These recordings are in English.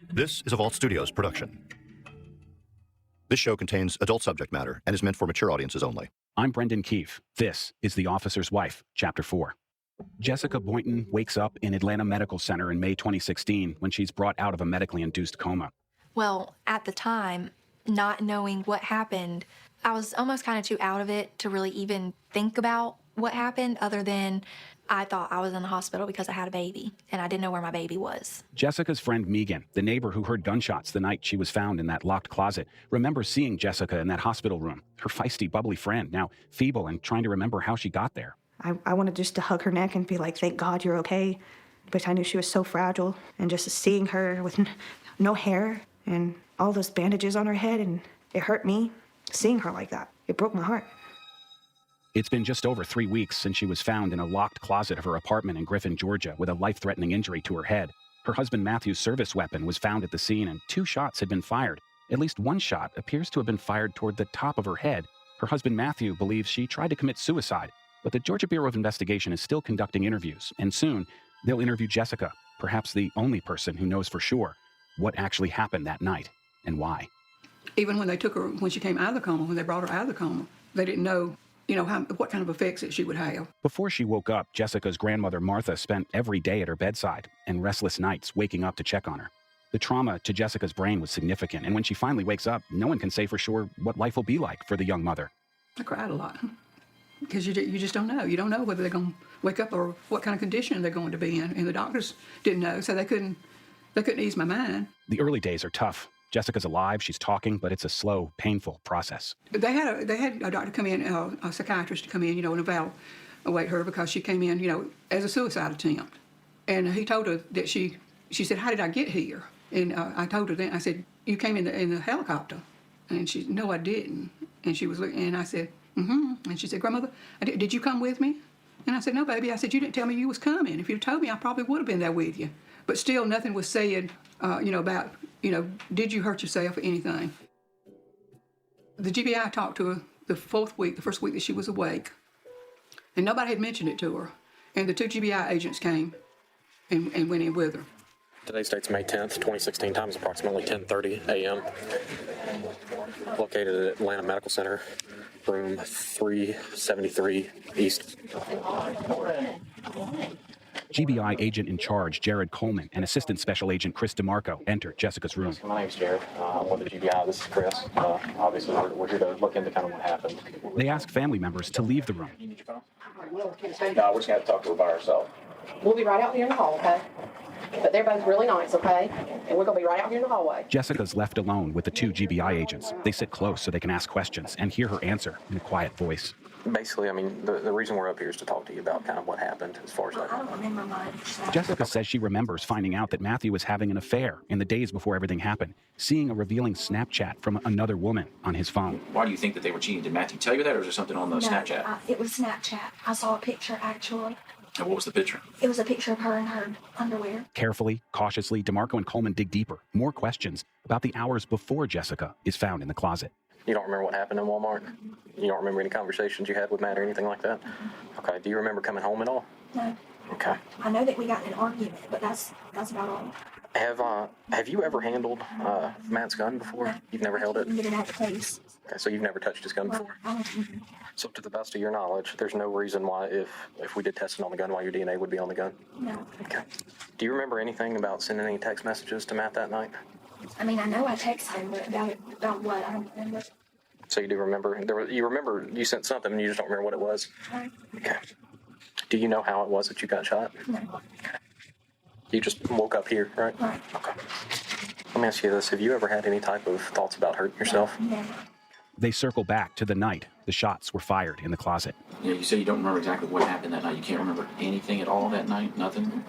This is a Vault Studios production. This show contains adult subject matter and is meant for mature audiences only. I'm Brendan Keefe. This is The Officer's Wife, Chapter 4. Jessica Boynton wakes up in Atlanta Medical Center in May 2016 when she's brought out of a medically induced coma. Well, at the time, not knowing what happened, I was almost kind of too out of it to really even think about what happened, other than I thought I was in the hospital because I had a baby, and I didn't know where my baby was. Jessica's friend Megan, the neighbor who heard gunshots the night she was found in that locked closet, remembers seeing Jessica in that hospital room, her feisty, bubbly friend, now feeble and trying to remember how she got there. I wanted just to hug her neck and be like, thank God you're okay. But I knew she was so fragile, and just seeing her with no hair and all those bandages on her head, and it hurt me seeing her like that. It broke my heart. It's been just over 3 weeks since she was found in a locked closet of her apartment in Griffin, Georgia, with a life-threatening injury to her head. Her husband Matthew's service weapon was found at the scene, and 2 shots had been fired. At least one shot appears to have been fired toward the top of her head. Her husband Matthew believes she tried to commit suicide, but the Georgia Bureau of Investigation is still conducting interviews, and soon they'll interview Jessica, perhaps the only person who knows for sure what actually happened that night and why. Even when they took her, when she came out of the coma, when they brought her out of the coma, they didn't know, what kind of effects that she would have. Before she woke up, Jessica's grandmother Martha spent every day at her bedside and restless nights waking up to check on her. The trauma to Jessica's brain was significant, and when she finally wakes up, no one can say for sure what life will be like for the young mother. I cried a lot because you just don't know. You don't know whether they're going to wake up or what kind of condition they're going to be in, and the doctors didn't know, so they couldn't ease my mind. The early days are tough. Jessica's alive, she's talking, but it's a slow, painful process. They had a doctor come in, a psychiatrist to come in, and evaluate her because she came in, as a suicide attempt. And he told her that she said, "How did I get here?" And I told her then, I said, "You came in the helicopter." And she, "No, I didn't." And she was looking, and I said, "Mm-hmm." And she said, "Grandmother, did you come with me?" And I said, "No, baby." I said, "You didn't tell me you was coming. If you'd told me, I probably would have been there with you." But still, nothing was said, about, did you hurt yourself or anything. The GBI talked to her the first week that she was awake, and nobody had mentioned it to her. And the 2 GBI agents came and went in with her. Today's date's May 10th, 2016. Time is approximately 10:30 a.m. Located at Atlanta Medical Center, room 373 East. GBI agent in charge, Jared Coleman, and Assistant Special Agent Chris DeMarco enter Jessica's room. My name's Jared. I'm with the GBI. This is Chris. Obviously, we're here to look into kind of what happened. They ask family members to leave the room. No, we're just going to have to talk to her by herself. We'll be right out here in the hall, okay? But they're both really nice, okay? And we're going to be right out here in the hallway. Jessica's left alone with the 2 GBI agents. They sit close so they can ask questions and hear her answer in a quiet voice. Basically, the reason we're up here is to talk to you about kind of what happened as far as I don't remember much. Jessica says she remembers finding out that Matthew was having an affair in the days before everything happened, seeing a revealing Snapchat from another woman on his phone. Why do you think that they were cheating? Did Matthew tell you that, or was there something on the Snapchat? It was Snapchat. I saw a picture, actually. And what was the picture? It was a picture of her in her underwear. Carefully, cautiously, DeMarco and Coleman dig deeper. More questions about the hours before Jessica is found in the closet. You don't remember what happened in Walmart? You don't remember any conversations you had with Matt or anything like that? Okay. Do you remember coming home at all? No. Okay. I know that we got in an argument, but that's about all. Have you ever handled Matt's gun before? You've never held it? We didn't have the case. Okay, so you've never touched his gun before? So to the best of your knowledge, there's no reason why if we did testing on the gun, why your DNA would be on the gun? No. Okay. Do you remember anything about sending any text messages to Matt that night? I mean, I know I texted him, but about what? I don't remember. So you do remember, you remember you sent something and you just don't remember what it was? Right. Okay. Do you know how it was that you got shot? No. Okay. You just woke up here, right? Right. Okay. Let me ask you this. Have you ever had any type of thoughts about hurting yourself? Never. They circle back to the night the shots were fired in the closet. Yeah, you say you don't remember exactly what happened that night. You can't remember anything at all that night? Nothing?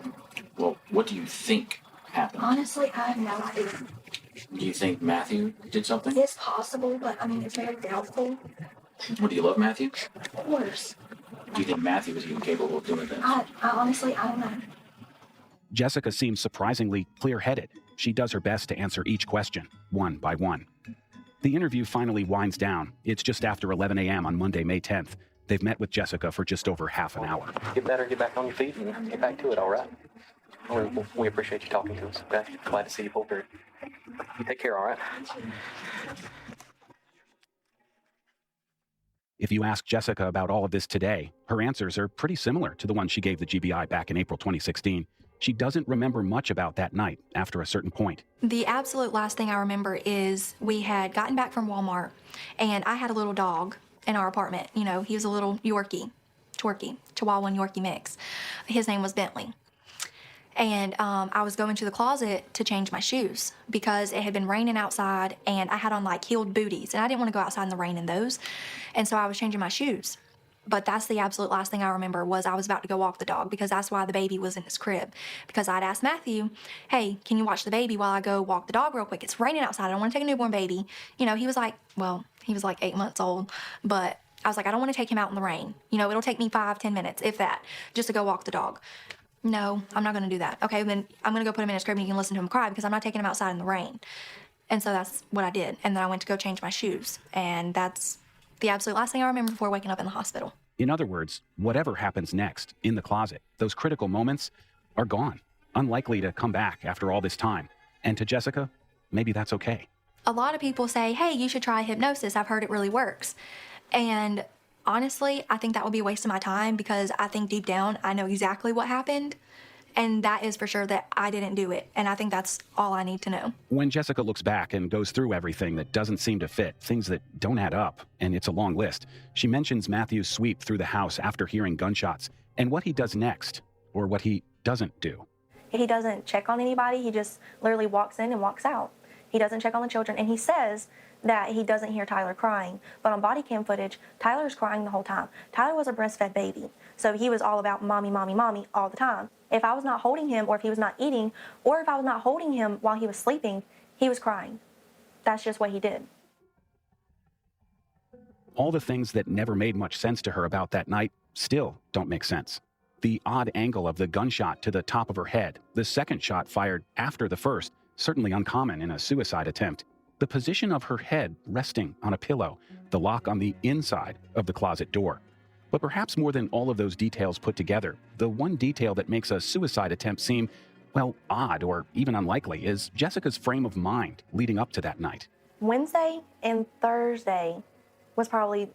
Well, what do you think happened? Honestly, I have no idea. Do you think Matthew did something? It's possible, but I mean, it's very doubtful. Well, do you love Matthew? Of course. Do you think Matthew was even capable of doing this? I honestly, I don't know. Jessica seems surprisingly clear-headed. She does her best to answer each question, one by one. The interview finally winds down. It's just after 11 a.m. on Monday, May 10th. They've met with Jessica for just over half an hour. Get better, get back on your feet, and get back to it, all right? We appreciate you talking to us, okay? Glad to see you pull through. You take care, all right? If you ask Jessica about all of this today, her answers are pretty similar to the one she gave the GBI back in April 2016. She doesn't remember much about that night after a certain point. The absolute last thing I remember is we had gotten back from Walmart, and I had a little dog in our apartment. You know, he was a little Yorkie, Chihuahua and Yorkie mix. His name was Bentley. And I was going to the closet to change my shoes because it had been raining outside, and I had on like heeled booties, and I didn't want to go outside in the rain in those. And so I was changing my shoes. But that's the absolute last thing I remember was I was about to go walk the dog, because that's why the baby was in his crib. Because I'd asked Matthew, hey, can you watch the baby while I go walk the dog real quick? It's raining outside. I don't want to take a newborn baby. You know, he was like 8 months old. But I was like, I don't want to take him out in the rain. You know, it'll take me 5-10 minutes, if that, just to go walk the dog. No, I'm not going to do that. Okay, then I'm going to go put him in his crib and you can listen to him cry, because I'm not taking him outside in the rain. And so that's what I did. And then I went to go change my shoes. And that's the absolute last thing I remember before waking up in the hospital. In other words, whatever happens next in the closet, those critical moments are gone, unlikely to come back after all this time. And to Jessica, maybe that's okay. A lot of people say, hey, you should try hypnosis. I've heard it really works. And honestly, I think that would be a waste of my time, because I think deep down I know exactly what happened. And that is for sure that I didn't do it. And I think that's all I need to know. When Jessica looks back and goes through everything that doesn't seem to fit, things that don't add up, and it's a long list, she mentions Matthew's sweep through the house after hearing gunshots and what he does next, or what he doesn't do. He doesn't check on anybody. He just literally walks in and walks out. He doesn't check on the children. And he says that he doesn't hear Tyler crying. But on body cam footage, Tyler's crying the whole time. Tyler was a breastfed baby. So he was all about mommy, mommy, mommy all the time. If I was not holding him, or if he was not eating, or if I was not holding him while he was sleeping, he was crying. That's just what he did. All the things that never made much sense to her about that night still don't make sense. The odd angle of the gunshot to the top of her head, the second shot fired after the first, certainly uncommon in a suicide attempt. The position of her head resting on a pillow, the lock on the inside of the closet door. But perhaps more than all of those details put together, the one detail that makes a suicide attempt seem, well, odd or even unlikely is Jessica's frame of mind leading up to that night. Wednesday and Thursday was probably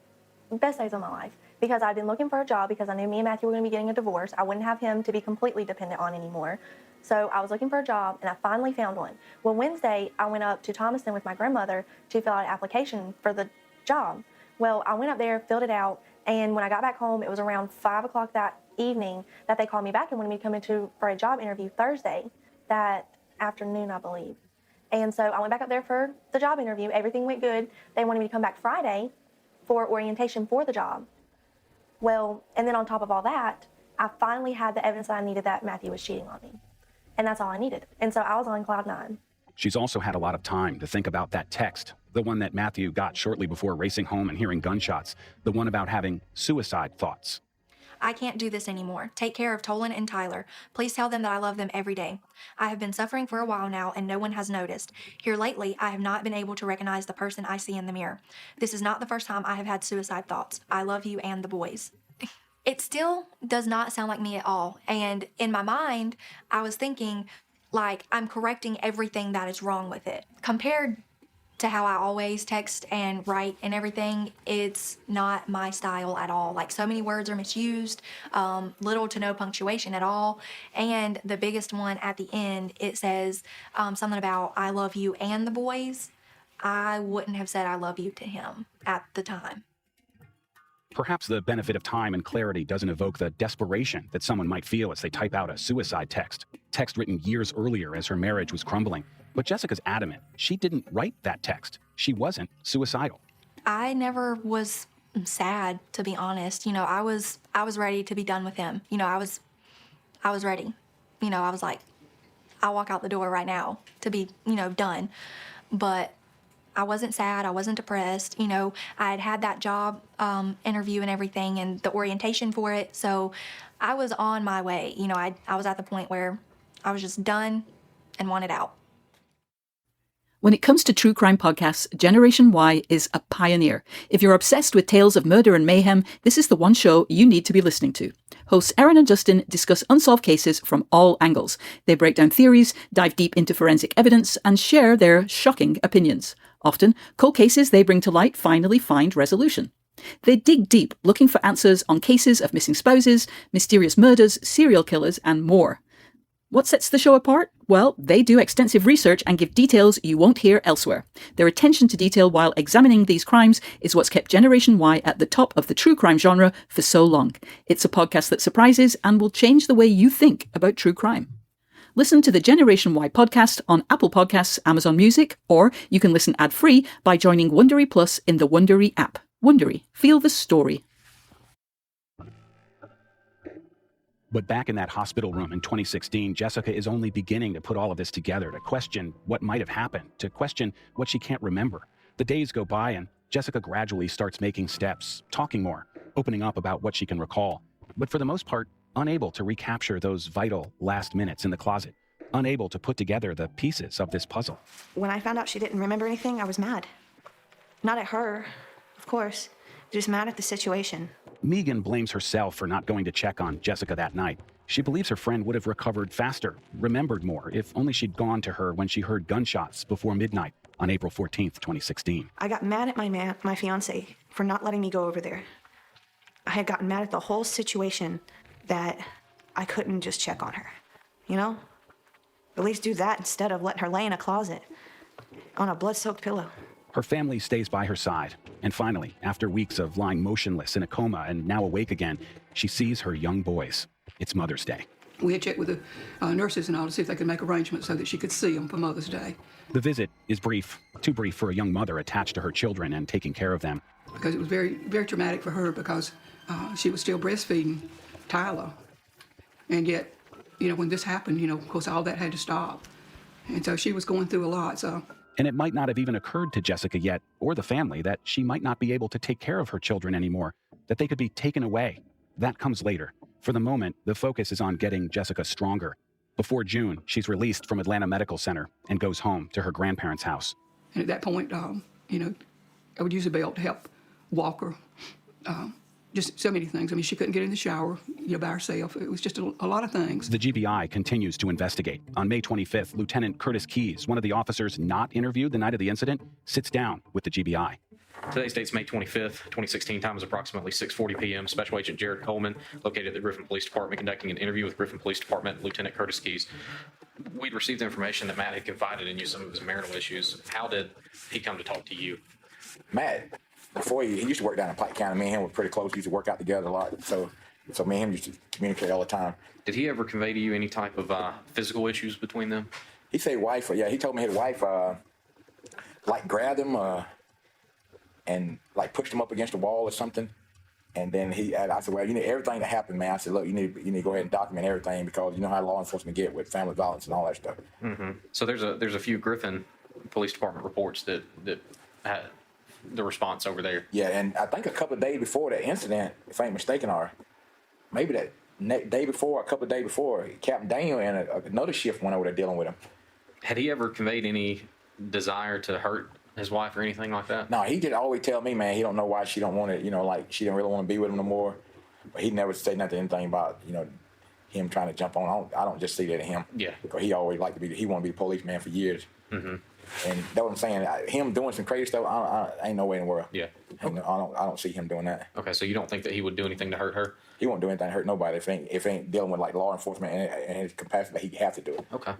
the best days of my life, because I'd been looking for a job, because I knew me and Matthew were going to be getting a divorce. I wouldn't have him to be completely dependent on anymore. So I was looking for a job, and I finally found one. Well, Wednesday, I went up to Thomaston with my grandmother to fill out an application for the job. Well, I went up there, filled it out, and when I got back home, it was around 5 o'clock that evening that they called me back and wanted me to come for a job interview Thursday, that afternoon, I believe. And so I went back up there for the job interview. Everything went good. They wanted me to come back Friday for orientation for the job. Well, and then on top of all that, I finally had the evidence that I needed that Matthew was cheating on me. And that's all I needed. And so I was on cloud nine. She's also had a lot of time to think about that text, the one that Matthew got shortly before racing home and hearing gunshots, the one about having suicide thoughts. I can't do this anymore. Take care of Tolan and Tyler. Please tell them that I love them every day. I have been suffering for a while now, and no one has noticed. Here lately, I have not been able to recognize the person I see in the mirror. This is not the first time I have had suicide thoughts. I love you and the boys. It still does not sound like me at all. And in my mind, I was thinking, like, I'm correcting everything that is wrong with it. Compared to how I always text and write and everything, it's not my style at all. Like, so many words are misused, little to no punctuation at all. And the biggest one at the end, it says something about I love you and the boys. I wouldn't have said I love you to him at the time. Perhaps the benefit of time and clarity doesn't evoke the desperation that someone might feel as they type out a suicide text written years earlier as her marriage was crumbling. But Jessica's adamant she didn't write that text. She wasn't suicidal. I never was sad, to be honest. You know, I was ready to be done with him. You know, I was ready. You know, I was like, I'll walk out the door right now to be, done. But I wasn't sad. I wasn't depressed. You know, I had had that job interview and everything and the orientation for it. So I was on my way. You know, I was at the point where I was just done and wanted out. When it comes to true crime podcasts, Generation Y is a pioneer. If you're obsessed with tales of murder and mayhem, this is the one show you need to be listening to. Hosts Erin and Justin discuss unsolved cases from all angles. They break down theories, dive deep into forensic evidence, and share their shocking opinions. Often, cold cases they bring to light finally find resolution. They dig deep, looking for answers on cases of missing spouses, mysterious murders, serial killers, and more. What sets the show apart? Well, they do extensive research and give details you won't hear elsewhere. Their attention to detail while examining these crimes is what's kept Generation Y at the top of the true crime genre for so long. It's a podcast that surprises and will change the way you think about true crime. Listen to the Generation Y podcast on Apple Podcasts, Amazon Music, or you can listen ad-free by joining Wondery Plus in the Wondery app. Wondery, feel the story. But back in that hospital room in 2016, Jessica is only beginning to put all of this together, to question what might have happened, to question what she can't remember. The days go by and Jessica gradually starts making steps, talking more, opening up about what she can recall. But for the most part, unable to recapture those vital last minutes in the closet, unable to put together the pieces of this puzzle. When I found out she didn't remember anything, I was mad. Not at her, of course, just mad at the situation. Megan blames herself for not going to check on Jessica that night. She believes her friend would have recovered faster, remembered more, if only she'd gone to her when she heard gunshots before midnight on April 14th, 2016. I got mad at my fiance for not letting me go over there. I had gotten mad at the whole situation that I couldn't just check on her, you know? At least do that instead of letting her lay in a closet on a blood-soaked pillow. Her family stays by her side, and finally, after weeks of lying motionless in a coma and now awake again, she sees her young boys. It's Mother's Day. We had checked with the nurses and all to see if they could make arrangements so that she could see them for Mother's Day. The visit is brief, too brief for a young mother attached to her children and taking care of them. Because it was very, very traumatic for her because she was still breastfeeding Tyler. And yet, you know, when this happened, you know, of course, all that had to stop. And so she was going through a lot, so... And it might not have even occurred to Jessica yet, or the family, that she might not be able to take care of her children anymore, that they could be taken away. That comes later. For the moment, the focus is on getting Jessica stronger. Before June, she's released from Atlanta Medical Center and goes home to her grandparents' house. And at that point, you know, I would use a belt to help walk her. Just so many things. I mean, she couldn't get in the shower, you know, by herself. It was just a lot of things. The GBI continues to investigate. On May 25th, Lieutenant Curtis Keys, one of the officers not interviewed the night of the incident, sits down with the GBI. Today's date's May 25th, 2016. Time is approximately 6:40 p.m. Special Agent Jared Coleman, located at the Griffin Police Department, conducting an interview with Griffin Police Department Lieutenant Curtis Keys. We'd received information that Matt had confided in you some of his marital issues. How did he come to talk to you? Matt, before he used to work down in Pike County. Me and him were pretty close. We used to work out together a lot. So me and him used to communicate all the time. Did he ever convey to you any type of physical issues between them? He said wife, he told me his wife, like grabbed him and like pushed him up against the wall or something. And then I said, well, you need everything that happened, man. I said, look, you need to go ahead and document everything because you know how law enforcement get with family violence and all that stuff. Mm-hmm. So there's a few Griffin Police Department reports that had the response over there. Yeah, and I think a couple of days before that incident, if I ain't mistaken, or maybe that day before, a couple of days before, Captain Daniel and another shift went over there dealing with him. Had he ever conveyed any desire to hurt his wife or anything like that? No, he did always tell me, man, he don't know why she don't want it, you know, like she didn't really want to be with him no more. But he never said anything about, you know, him trying to jump on. I don't just see that in him. Yeah. Because he always liked to be, he wanted to be a policeman for years. Mm-hmm. And that's what I'm saying. Him doing some crazy stuff, I ain't no way in the world. Yeah. I don't see him doing that. Okay, so you don't think that he would do anything to hurt her? He won't do anything to hurt nobody if it ain't dealing with like law enforcement and his capacity that he have to do it. Okay.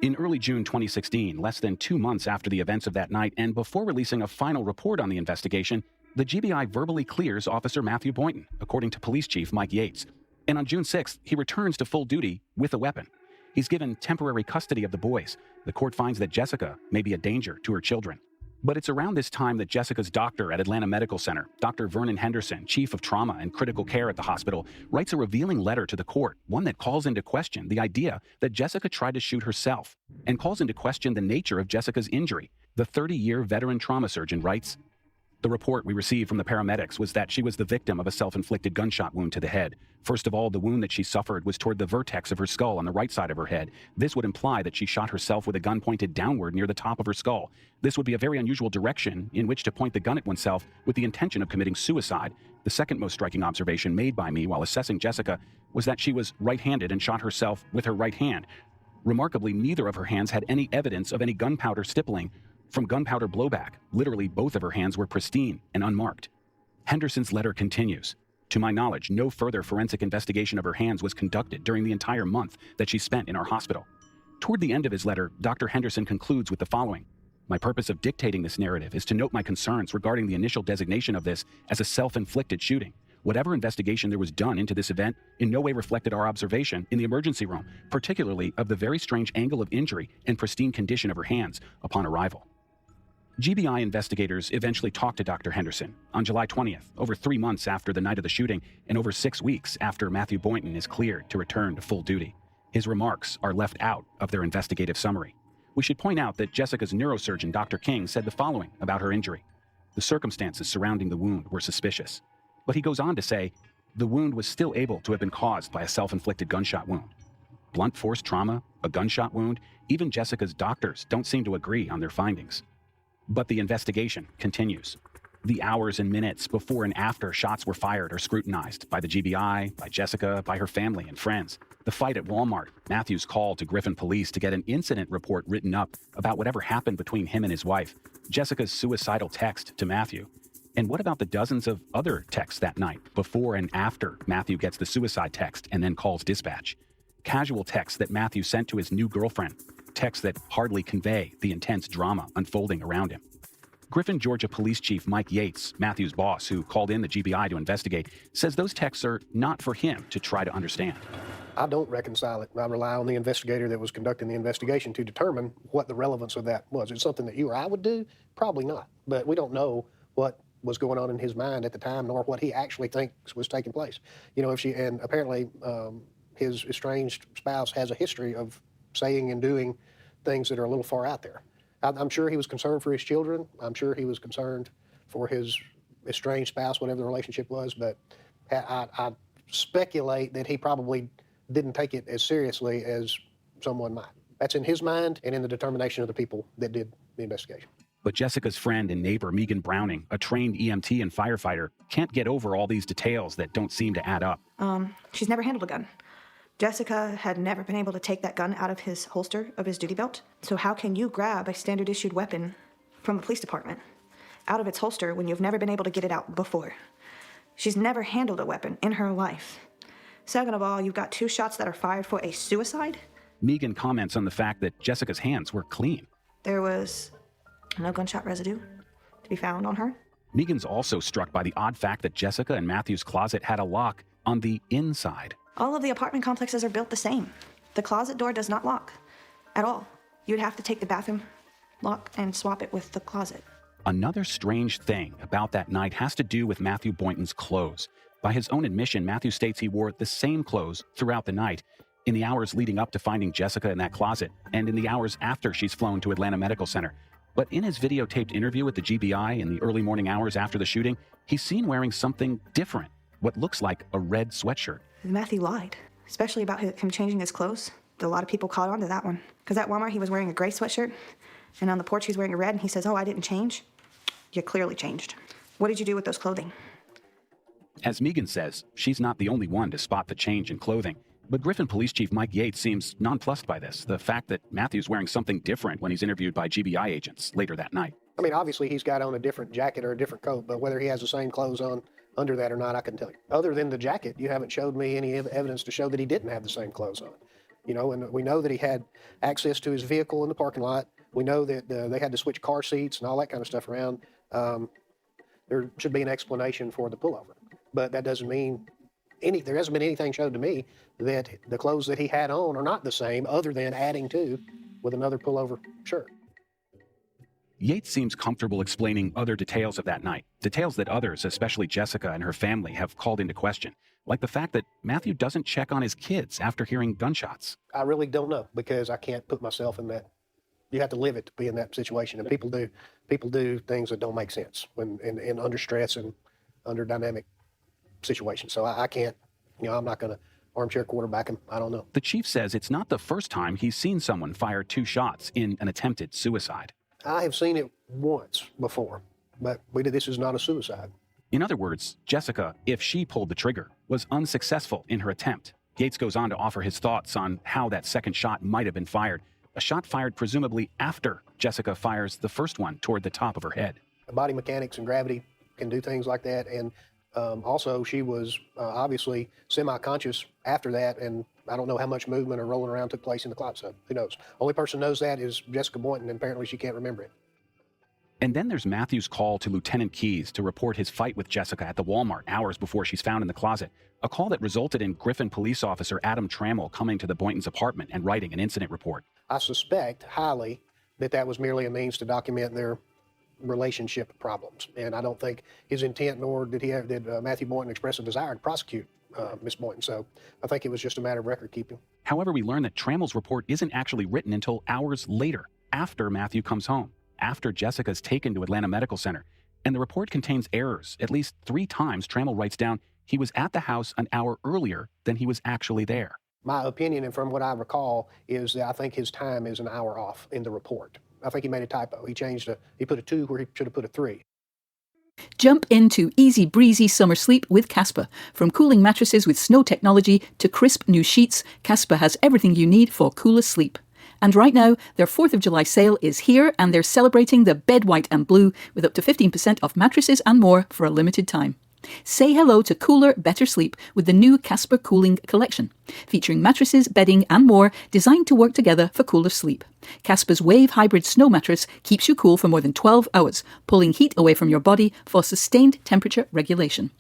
In early June 2016, less than 2 months after the events of that night and before releasing a final report on the investigation, the GBI verbally clears Officer Matthew Boynton, according to Police Chief Mike Yates. And on June 6th, he returns to full duty with a weapon. He's given temporary custody of the boys. The court finds that Jessica may be a danger to her children. But it's around this time that Jessica's doctor at Atlanta Medical Center, Dr. Vernon Henderson, chief of trauma and critical care at the hospital, writes a revealing letter to the court, one that calls into question the idea that Jessica tried to shoot herself, and calls into question the nature of Jessica's injury. The 30-year veteran trauma surgeon writes, The report we received from the paramedics was that she was the victim of a self-inflicted gunshot wound to the head. First of all, the wound that she suffered was toward the vertex of her skull on the right side of her head. This would imply that she shot herself with a gun pointed downward near the top of her skull. This would be a very unusual direction in which to point the gun at oneself with the intention of committing suicide. The second most striking observation made by me while assessing Jessica was that she was right-handed and shot herself with her right hand. Remarkably, neither of her hands had any evidence of any gunpowder stippling from gunpowder blowback. Literally, both of her hands were pristine and unmarked. Henderson's letter continues. To my knowledge, no further forensic investigation of her hands was conducted during the entire month that she spent in our hospital. Toward the end of his letter, Dr. Henderson concludes with the following. My purpose of dictating this narrative is to note my concerns regarding the initial designation of this as a self-inflicted shooting. Whatever investigation there was done into this event in no way reflected our observation in the emergency room, particularly of the very strange angle of injury and pristine condition of her hands upon arrival. GBI investigators eventually talked to Dr. Henderson on July 20th, over 3 months after the night of the shooting and over 6 weeks after Matthew Boynton is cleared to return to full duty. His remarks are left out of their investigative summary. We should point out that Jessica's neurosurgeon, Dr. King, said the following about her injury. The circumstances surrounding the wound were suspicious. But he goes on to say, the wound was still able to have been caused by a self-inflicted gunshot wound. Blunt force trauma, a gunshot wound, even Jessica's doctors don't seem to agree on their findings. But the investigation continues. The hours and minutes before and after shots were fired are scrutinized by the GBI, by Jessica, by her family and friends. The fight at Walmart, Matthew's call to Griffin Police to get an incident report written up about whatever happened between him and his wife, Jessica's suicidal text to Matthew. And what about the dozens of other texts that night, before and after Matthew gets the suicide text and then calls dispatch? Casual texts that Matthew sent to his new girlfriend, texts that hardly convey the intense drama unfolding around him. Griffin, Georgia Police Chief Mike Yates, Matthew's boss, who called in the GBI to investigate, says those texts are not for him to try to understand. I don't reconcile it. I rely on the investigator that was conducting the investigation to determine what the relevance of that was. Is it something that you or I would do? Probably not. But we don't know what was going on in his mind at the time, nor what he actually thinks was taking place. You know, and apparently his estranged spouse has a history of saying and doing things that are a little far out there. I'm sure he was concerned for his children. I'm sure he was concerned for his estranged spouse, whatever the relationship was, but I speculate that he probably didn't take it as seriously as someone might. That's in his mind and in the determination of the people that did the investigation. But Jessica's friend and neighbor, Megan Browning, a trained EMT and firefighter, can't get over all these details that don't seem to add up. She's never handled a gun. Jessica had never been able to take that gun out of his holster of his duty belt. So how can you grab a standard issued weapon from the police department out of its holster when you've never been able to get it out before? She's never handled a weapon in her life. Second of all, you've got 2 shots that are fired for a suicide. Megan comments on the fact that Jessica's hands were clean. There was no gunshot residue to be found on her. Megan's also struck by the odd fact that Jessica and Matthew's closet had a lock on the inside. All of the apartment complexes are built the same. The closet door does not lock at all. You'd have to take the bathroom lock and swap it with the closet. Another strange thing about that night has to do with Matthew Boynton's clothes. By his own admission, Matthew states he wore the same clothes throughout the night, in the hours leading up to finding Jessica in that closet, and in the hours after she's flown to Atlanta Medical Center. But in his videotaped interview with the GBI in the early morning hours after the shooting, he's seen wearing something different, what looks like a red sweatshirt. Matthew lied, especially about him changing his clothes. A lot of people caught on to that one. Because at Walmart, he was wearing a gray sweatshirt, and on the porch, he's wearing a red, and he says, "Oh, I didn't change." You clearly changed. What did you do with those clothing? As Megan says, she's not the only one to spot the change in clothing. But Griffin Police Chief Mike Yates seems nonplussed by this, the fact that Matthew's wearing something different when he's interviewed by GBI agents later that night. I mean, obviously he's got on a different jacket or a different coat, but whether he has the same clothes on under that or not, I couldn't tell you. Other than the jacket, you haven't showed me any evidence to show that he didn't have the same clothes on. You know, and we know that he had access to his vehicle in the parking lot. We know that they had to switch car seats and all that kind of stuff around. There should be an explanation for the pullover, but that doesn't mean there hasn't been anything showed to me that the clothes that he had on are not the same, other than adding to with another pullover shirt. Yates seems comfortable explaining other details of that night, details that others, especially Jessica and her family, have called into question, like the fact that Matthew doesn't check on his kids after hearing gunshots. I really don't know, because I can't put myself in that You have to live it to be in that situation, and people do things that don't make sense when in under stress and under dynamic situations. So I can't, I'm not going to armchair quarterback him. I don't know. The chief says it's not the first time he's seen someone fire 2 shots in an attempted suicide. I have seen it once before, but this is not a suicide. In other words, Jessica, if she pulled the trigger, was unsuccessful in her attempt. Yates goes on to offer his thoughts on how that second shot might have been fired. A shot fired presumably after Jessica fires the first one toward the top of her head. Body mechanics and gravity can do things like that. And also, she was obviously semi-conscious after that, and I don't know how much movement or rolling around took place in the clot sub. Who knows? Only person knows that is Jessica Boynton, and apparently she can't remember it. And then there's Matthew's call to Lieutenant Keyes to report his fight with Jessica at the Walmart hours before she's found in the closet, a call that resulted in Griffin police officer Adam Trammell coming to the Boyntons' apartment and writing an incident report. I suspect highly that was merely a means to document their relationship problems, and I don't think his intent, nor did Matthew Boynton express a desire to prosecute Miss Boynton. So I think it was just a matter of record keeping. However, we learn that Trammell's report isn't actually written until hours later, after Matthew comes home, after Jessica's taken to Atlanta Medical Center, and the report contains errors. At least 3 times Trammell writes down he was at the house an hour earlier than he was actually there. My opinion, and from what I recall, is that I think his time is an hour off in the report. I think he made a typo. He put a 2 where he should have put a 3. Jump into easy breezy summer sleep with Casper. From cooling mattresses with snow technology to crisp new sheets, Casper has everything you need for cooler sleep. And right now, their 4th of July sale is here, and they're celebrating the bed white and blue with up to 15% off mattresses and more for a limited time. Say hello to cooler, better sleep with the new Casper Cooling Collection, featuring mattresses, bedding and more designed to work together for cooler sleep. Casper's Wave Hybrid Snow Mattress keeps you cool for more than 12 hours, pulling heat away from your body for sustained temperature regulation.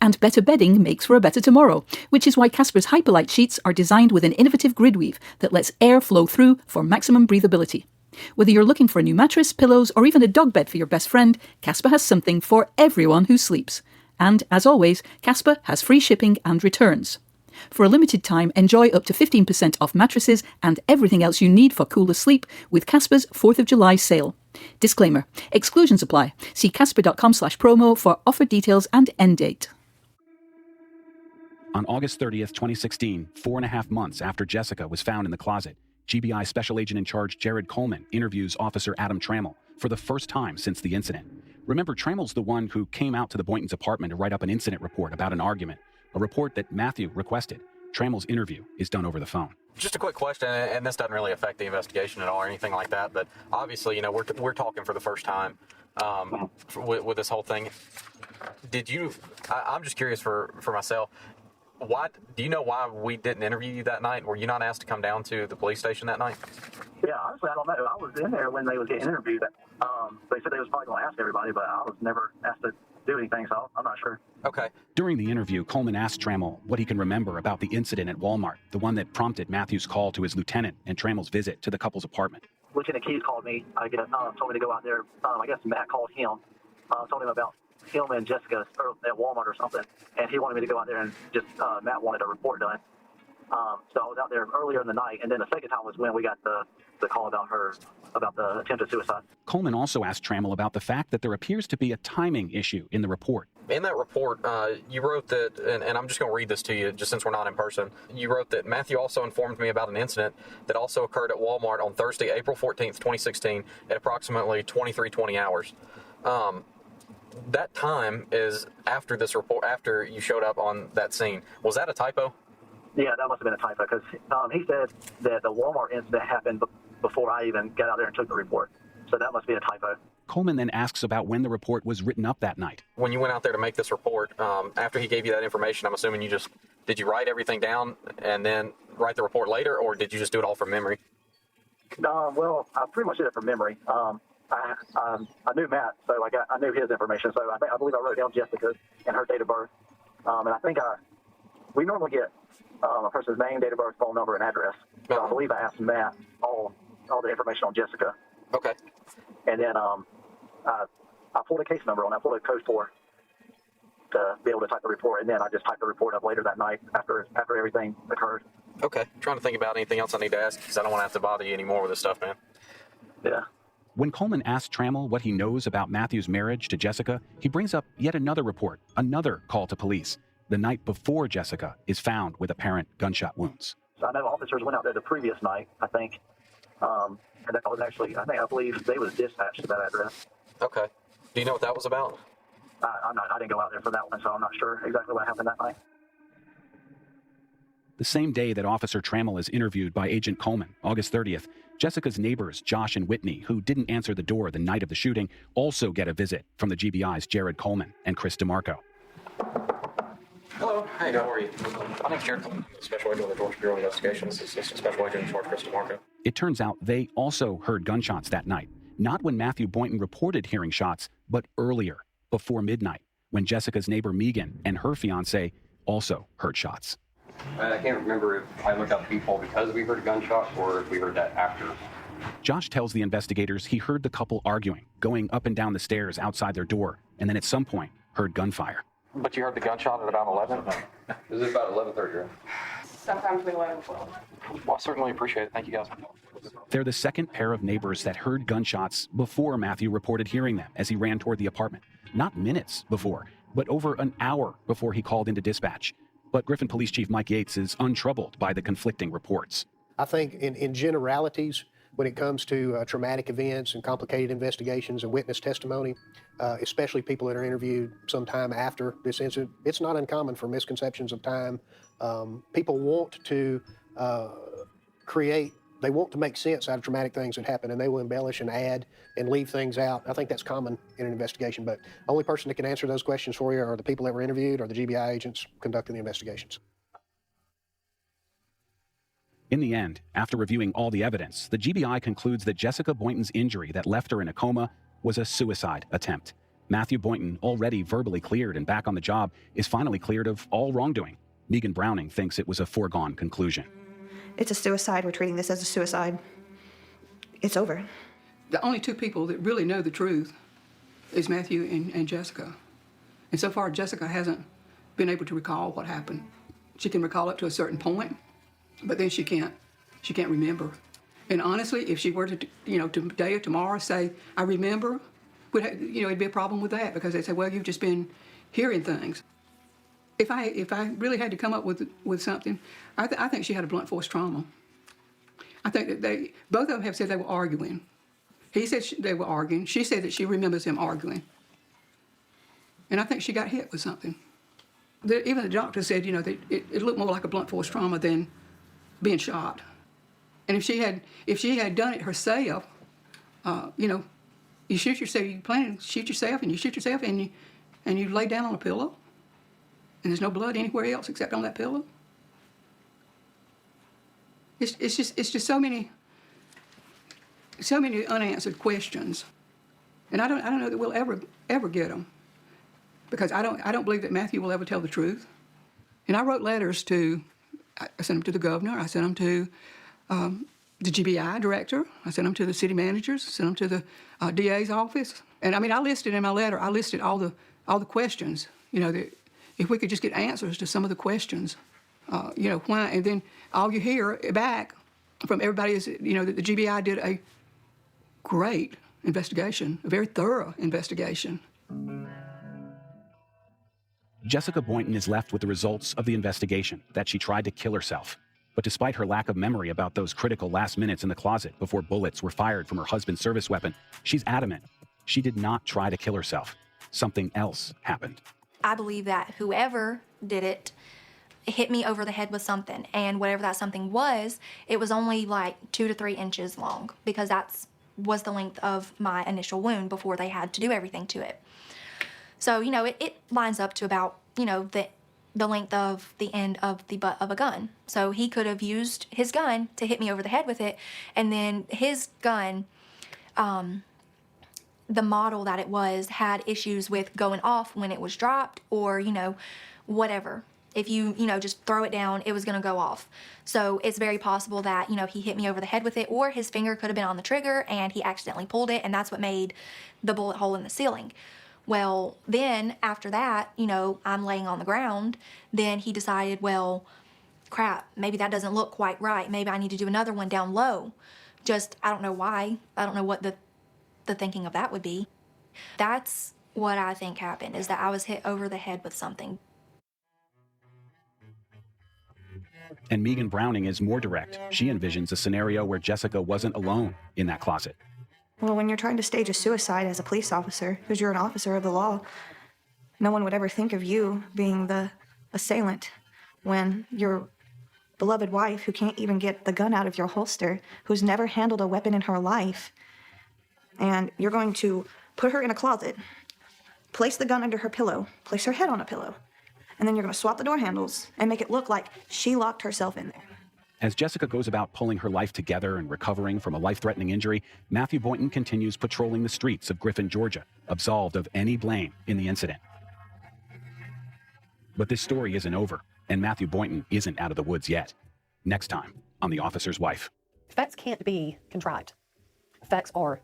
And better bedding makes for a better tomorrow, which is why Casper's Hyperlight sheets are designed with an innovative grid weave that lets air flow through for maximum breathability. Whether you're looking for a new mattress, pillows, or even a dog bed for your best friend, Casper has something for everyone who sleeps. And, as always, Casper has free shipping and returns. For a limited time, enjoy up to 15% off mattresses and everything else you need for cooler sleep with Casper's 4th of July sale. Disclaimer: exclusions apply. See casper.com/promo for offer details and end date. On August 30th, 2016, 4.5 months after Jessica was found in the closet, GBI Special Agent in Charge Jared Coleman interviews Officer Adam Trammell for the first time since the incident. Remember, Trammell's the one who came out to the Boyntons' apartment to write up an incident report about an argument, a report that Matthew requested. Trammell's interview is done over the phone. Just a quick question, and this doesn't really affect the investigation at all or anything like that, but obviously, we're talking for the first time with this whole thing. I'm just curious for myself, do you know why we didn't interview you that night? Were you not asked to come down to the police station that night? Yeah, honestly, I don't know. I was in there when they was getting interviewed. They said they was probably going to ask everybody, but I was never asked to do anything, so I'm not sure. Okay. During the interview, Coleman asked Trammell what he can remember about the incident at Walmart, the one that prompted Matthew's call to his lieutenant and Trammell's visit to the couple's apartment. Lieutenant Keyes called me, I guess, told me to go out there. I guess Matt called him, told him about him and Jessica at Walmart or something, and he wanted me to go out there and just, Matt wanted a report done. So I was out there earlier in the night, and then the second time was when we got the call about the attempted suicide. Coleman also asked Trammell about the fact that there appears to be a timing issue in the report. In that report, you wrote that, and I'm just going to read this to you just since we're not in person. You wrote that Matthew also informed me about an incident that also occurred at Walmart on Thursday, April 14th, 2016 at approximately 23:20 hours. That time is after this report, after you showed up on that scene. Was that a typo? Yeah, that must have been a typo because he said that the Walmart incident happened before I even got out there and took the report. So that must be a typo. Coleman then asks about when the report was written up that night. When you went out there to make this report, after he gave you that information, I'm assuming did you write everything down and then write the report later, or did you just do it all from memory? Well, I pretty much did it from memory. I knew Matt, so I knew his information. So I believe I wrote down Jessica and her date of birth. And I think we normally get a person's name, date of birth, phone number, and address. So I believe I asked Matt all the information on Jessica. Okay. And then I pulled a case number on. I pulled a code 4 to be able to type the report, and then I just typed the report up later that night after everything occurred. Okay. Trying to think about anything else I need to ask because I don't want to have to bother you anymore with this stuff, man. Yeah. When Coleman asks Trammell what he knows about Matthew's marriage to Jessica, he brings up yet another report, another call to police, the night before Jessica is found with apparent gunshot wounds. So I know officers went out there the previous night, I think, and that was actually, I believe they was dispatched to that address. Okay. Do you know what that was about? I didn't go out there for that one, so I'm not sure exactly what happened that night. The same day that Officer Trammell is interviewed by Agent Coleman, August 30th, Jessica's neighbors, Josh and Whitney, who didn't answer the door the night of the shooting, also get a visit from the GBI's Jared Coleman and Chris DeMarco. Hello. Hey, how are you? My name's Jared Coleman, Special Agent of the Georgia Bureau of Investigations, Assistant Special Agent in charge, Chris DeMarco. It turns out they also heard gunshots that night, not when Matthew Boynton reported hearing shots, but earlier, before midnight, when Jessica's neighbor Megan and her fiancé also heard shots. I can't remember if I looked up people because we heard a gunshot or if we heard that after. Josh tells the investigators he heard the couple arguing, going up and down the stairs outside their door, and then at some point heard gunfire. But you heard the gunshot at about 11? It was about 11:30. Sometimes we 11, 12. Well, I certainly appreciate it. Thank you, guys. They're the second pair of neighbors that heard gunshots before Matthew reported hearing them as he ran toward the apartment. Not minutes before, but over an hour before he called into dispatch. But Griffin Police Chief Mike Yates is untroubled by the conflicting reports. I think in generalities, when it comes to traumatic events and complicated investigations and witness testimony, especially people that are interviewed sometime after this incident, it's not uncommon for misconceptions of time. People want to they want to make sense out of traumatic things that happen, and they will embellish and add and leave things out. I think that's common in an investigation, but the only person that can answer those questions for you are the people that were interviewed or the GBI agents conducting the investigations. In the end, after reviewing all the evidence, the GBI concludes that Jessica Boynton's injury that left her in a coma was a suicide attempt. Matthew Boynton, already verbally cleared and back on the job, is finally cleared of all wrongdoing. Megan Browning thinks it was a foregone conclusion. It's a suicide. We're treating this as a suicide. It's over. The only two people that really know the truth is Matthew and Jessica. And so far, Jessica hasn't been able to recall what happened. She can recall it to a certain point, but then she can't remember. And honestly, if she were to, today or tomorrow say, I remember, it'd be a problem with that, because they'd say, well, you've just been hearing things. If I really had to come up with something, I think she had a blunt force trauma. I think that both of them have said they were arguing. He said they were arguing. She said that she remembers them arguing. And I think she got hit with something. Even the doctor said, that it looked more like a blunt force trauma than being shot. And if she had done it herself, you shoot yourself. You plan to shoot yourself, and you shoot yourself, and you lay down on a pillow, and there's no blood anywhere else except on that pillow. It's just so many unanswered questions, and I don't know that we'll ever get them, because I don't believe that Matthew will ever tell the truth. And I wrote letters I sent them to the governor. I sent them to the GBI director. I sent them to the city managers. I sent them to the DA's office. And I listed in my letter. I listed all the questions. That if we could just get answers to some of the questions, why. And then all you hear back from everybody is, that the GBI did a great investigation, a very thorough investigation. Jessica Boynton is left with the results of the investigation, that she tried to kill herself. But despite her lack of memory about those critical last minutes in the closet before bullets were fired from her husband's service weapon, she's adamant she did not try to kill herself. Something else happened. I believe that whoever did it hit me over the head with something, and whatever that something was, it was only like 2 to 3 inches long, because was the length of my initial wound before they had to do everything to it. So, it lines up to about, the length of the end of the butt of a gun. So he could have used his gun to hit me over the head with it, and then his gun, the model that it was, had issues with going off when it was dropped, or, whatever. If you, just throw it down, it was going to go off. So it's very possible that, he hit me over the head with it, or his finger could have been on the trigger and he accidentally pulled it, and that's what made the bullet hole in the ceiling. Well, then after that, I'm laying on the ground. Then he decided, well, crap, maybe that doesn't look quite right. Maybe I need to do another one down low Just, I don't know why. I don't know what the thinking of that would be. That's what I think happened, is that I was hit over the head with something. And Megan Browning is more direct. She envisions a scenario where Jessica wasn't alone in that closet. Well, when you're trying to stage a suicide as a police officer, because you're an officer of the law, no one would ever think of you being the assailant when your beloved wife, who can't even get the gun out of your holster, who's never handled a weapon in her life, and you're going to put her in a closet, place the gun under her pillow, place her head on a pillow, and then you're going to swap the door handles and make it look like she locked herself in there. As Jessica goes about pulling her life together and recovering from a life-threatening injury, Matthew Boynton continues patrolling the streets of Griffin, Georgia, absolved of any blame in the incident. But this story isn't over, and Matthew Boynton isn't out of the woods yet. Next time on The Officer's Wife. Facts can't be contrived. Facts are,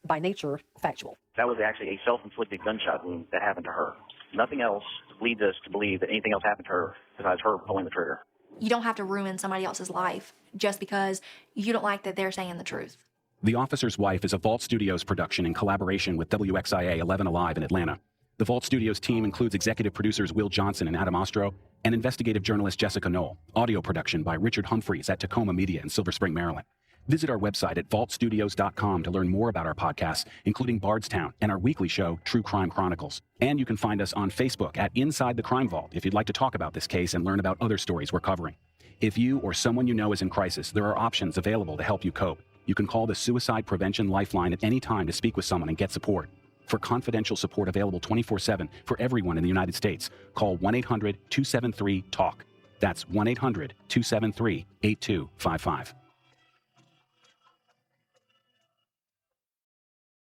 by nature, factual. That was actually a self-inflicted gunshot wound that happened to her. Nothing else leads us to believe that anything else happened to her besides her pulling the trigger. You don't have to ruin somebody else's life just because you don't like that they're saying the truth. The Officer's Wife is a Vault Studios production in collaboration with WXIA 11 Alive in Atlanta. The Vault Studios team includes executive producers Will Johnson and Adam Ostro, and investigative journalist Jessica Knoll. Audio production by Richard Humphreys at Tacoma Media in Silver Spring, Maryland. Visit our website at vaultstudios.com to learn more about our podcasts, including Bardstown and our weekly show, True Crime Chronicles. And you can find us on Facebook at Inside the Crime Vault if you'd like to talk about this case and learn about other stories we're covering. If you or someone you know is in crisis, there are options available to help you cope. You can call the Suicide Prevention Lifeline at any time to speak with someone and get support. For confidential support available 24/7 for everyone in the United States, call 1-800-273-TALK. That's 1-800-273-8255.